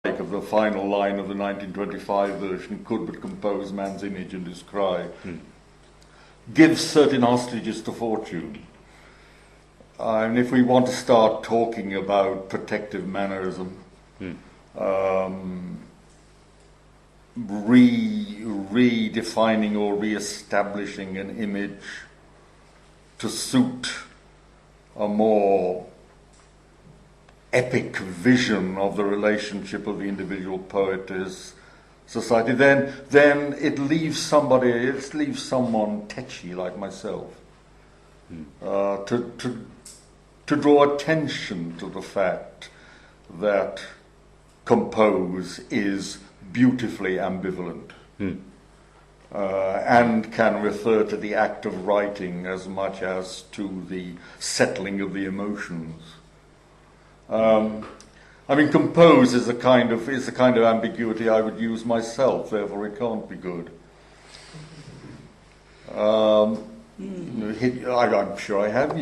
of the final line of the 1925 version, could but compose man's image and his cry, gives certain hostages to fortune. And if we want to start talking about protective mannerism, redefining or re-establishing an image to suit a more epic vision of the relationship of the individual poet to his society, then it leaves someone tetchy like myself to draw attention to the fact that compose is beautifully ambivalent and can refer to the act of writing as much as to the settling of the emotions. Compose is a kind of ambiguity I would use myself, therefore it can't be good. I'm sure I have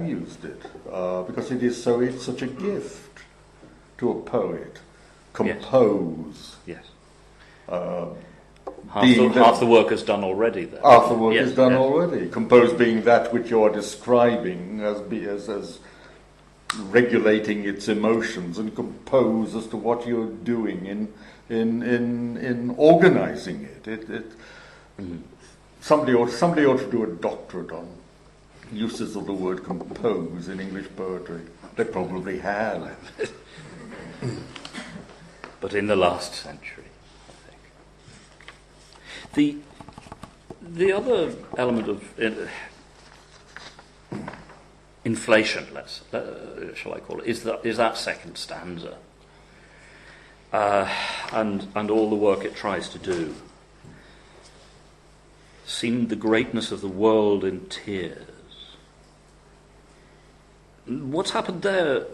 used it because it's such a gift to a poet. Compose. Yes. Half the work is done already. Then. Half the work is done already. Compose being that which you are describing as regulating its emotions, and compose as to what you're doing in organizing it. Somebody ought to do a doctorate on uses of the word compose in English poetry. They probably have. But in the last century, I think. The other element of inflation, shall I call it, is that second stanza, and all the work it tries to do. Seemed the greatness of the world in tears. What's happened there?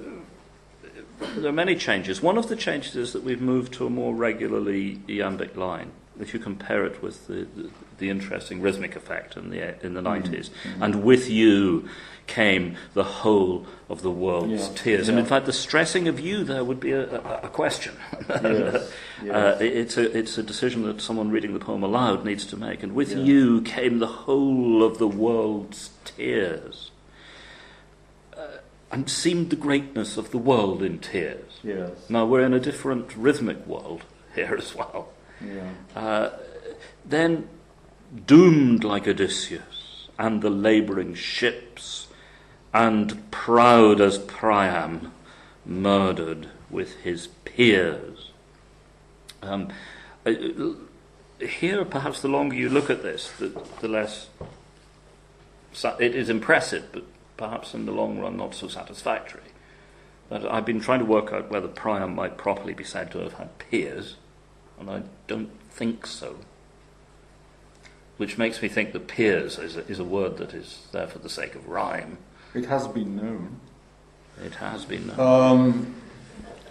There are many changes. One of the changes is that we've moved to a more regularly iambic line. If you compare it with the interesting rhythmic effect in the 90s, and with you came the whole of the world's tears. And in fact, the stressing of you there would be a question. It's a decision that someone reading the poem aloud needs to make. And with you came the whole of the world's tears. And seemed the greatness of the world in tears. Yes. Now, we're in a different rhythmic world here as well. Then, doomed like Odysseus, and the labouring ships, and proud as Priam, murdered with his peers. Here, perhaps the longer you look at this, the less it is impressive, but perhaps in the long run not so satisfactory. But I've been trying to work out whether Priam might properly be said to have had peers, and I don't think so. Which makes me think that peers is a word that is there for the sake of rhyme. It has been known. It has been known.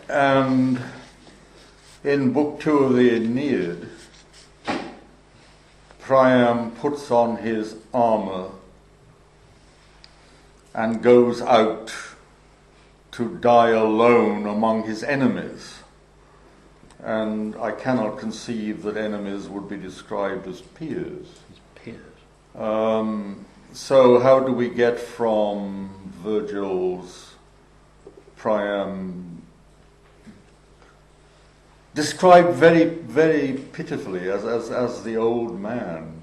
And in Book 2 of the Aeneid, Priam puts on his armour and goes out to die alone among his enemies. And I cannot conceive that enemies would be described as peers. So how do we get from Virgil's Priam, described very, very pitifully as the old man,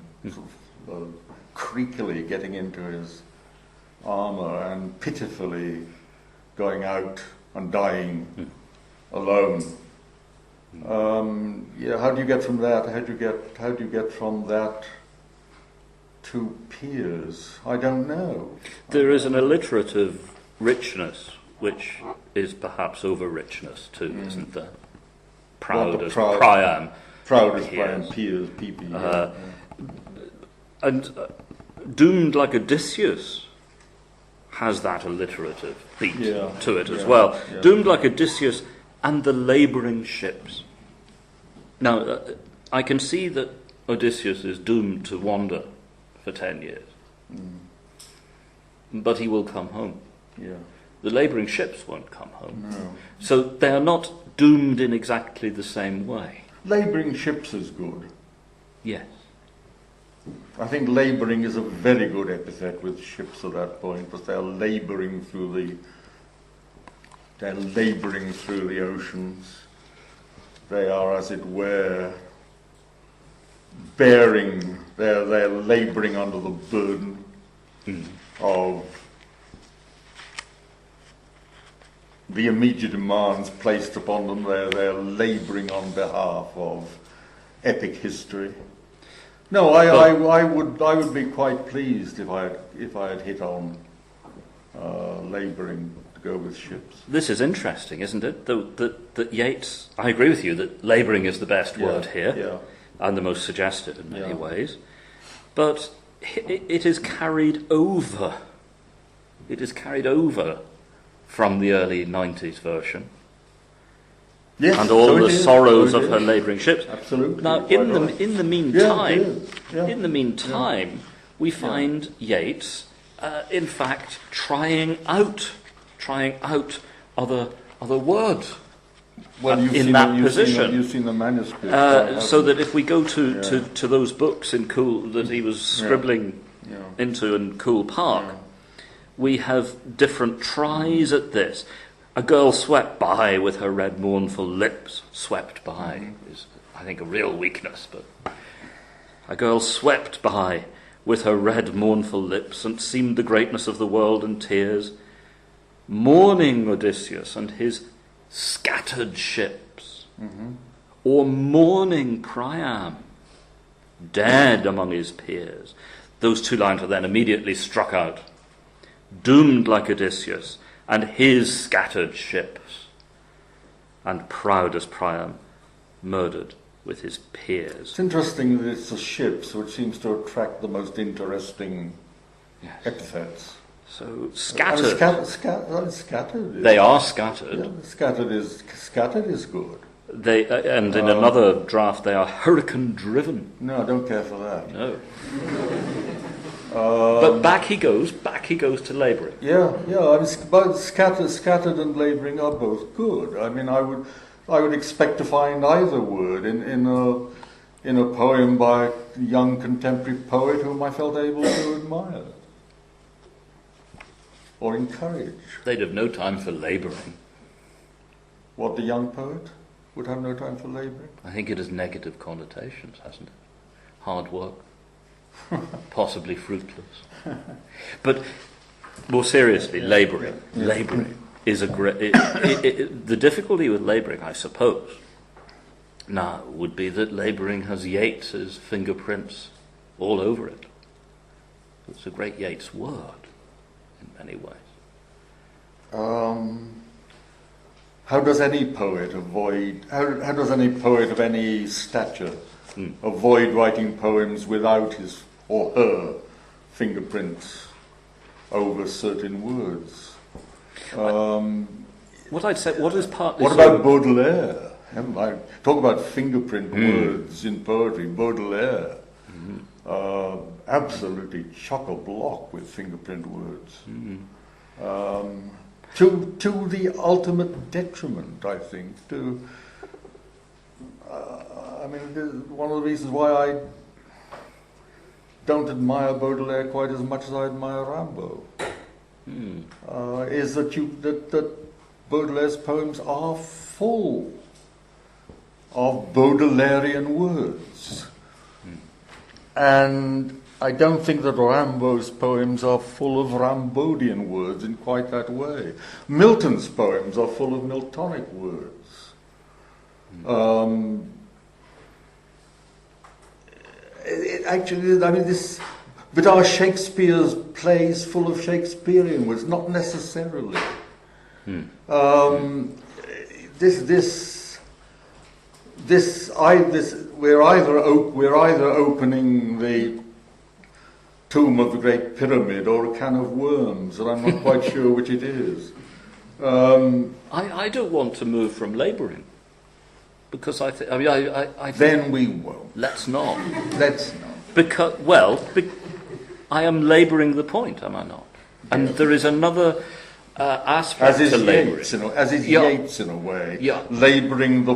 creakily getting into his armour and pitifully going out and dying alone? How do you get from that? How do you get from that to peers? I don't know. There is an alliterative richness, which is perhaps over richness too, isn't there? Proud as Priam. Proud as Priam, peers, people. And doomed like Odysseus has that alliterative beat to it as well. Yeah. Doomed like Odysseus and the labouring ships. Now, I can see that Odysseus is doomed to wander for 10 years. But he will come home. The labouring ships won't come home. No. So they are not doomed in exactly the same way. Labouring ships is good. Yes. I think labouring is a very good epithet with ships at that point, because they're labouring through the oceans. They are, as it were, they're labouring under the burden of the immediate demands placed upon them. They're labouring on behalf of epic history. No, I would be quite pleased if I had hit on labouring to go with ships. This is interesting, isn't it? That Yeats, I agree with you that labouring is the best word here, and the most suggestive in many ways, but it is carried over. It is carried over from the early 90s version. Yes, and all the sorrows of her labouring ships. Absolutely. Now, in the meantime, we find Yeats, in fact, trying out other words. Well, in that position. You've seen the manuscript. So that if we go to those books in that he was scribbling into in Coole Park, we have different tries at this. A girl swept by with her red mournful lips. Swept by is, I think, a real weakness, but a girl swept by with her red mournful lips, and seemed the greatness of the world in tears, mourning Odysseus and his scattered ships, or mourning Priam, dead among his peers. Those two lines are then immediately struck out. Doomed like Odysseus and his scattered ships, and proud as Priam, murdered with his peers. It's interesting that it's the ships which seems to attract the most interesting epithets. So scattered. Scattered. They are scattered. Yeah, scattered is good. They and in another draft they are hurricane driven. No, I don't care for that. No. But back he goes to labouring. Yeah. I mean, both scattered and labouring are both good. I mean, I would expect to find either word in a poem by a young contemporary poet whom I felt able to admire or encourage. They'd have no time for labouring. What, the young poet would have no time for labouring? I think it has negative connotations, hasn't it? Hard work. Possibly fruitless. But more seriously, labouring is a great... the difficulty with labouring, I suppose, now would be that labouring has Yeats's fingerprints all over it. It's a great Yeats word in many ways. How does any poet how does any poet of any stature avoid writing poems without his or her fingerprints over certain words? What I'd say, what is partly... What about Baudelaire? Talk about fingerprint words in poetry. Baudelaire, absolutely chock-a-block with fingerprint words. To the ultimate detriment, I think. I mean, one of the reasons why I don't admire Baudelaire quite as much as I admire Rimbaud is that Baudelaire's poems are full of Baudelairean words, and I don't think that Rimbaud's poems are full of Rambaudian words in quite that way. Milton's poems are full of Miltonic words. But are Shakespeare's plays full of Shakespearean words? Not necessarily. We're either opening the tomb of the Great Pyramid or a can of worms, and I'm not quite sure which it is. I don't want to move from labouring, because I think... Then we won't. Let's not. Let's not. Because, I am labouring the point, am I not? And there is another... aspect as is to labouring. Yeats, as is Yeah. Yeats in a way, Yeah. labouring the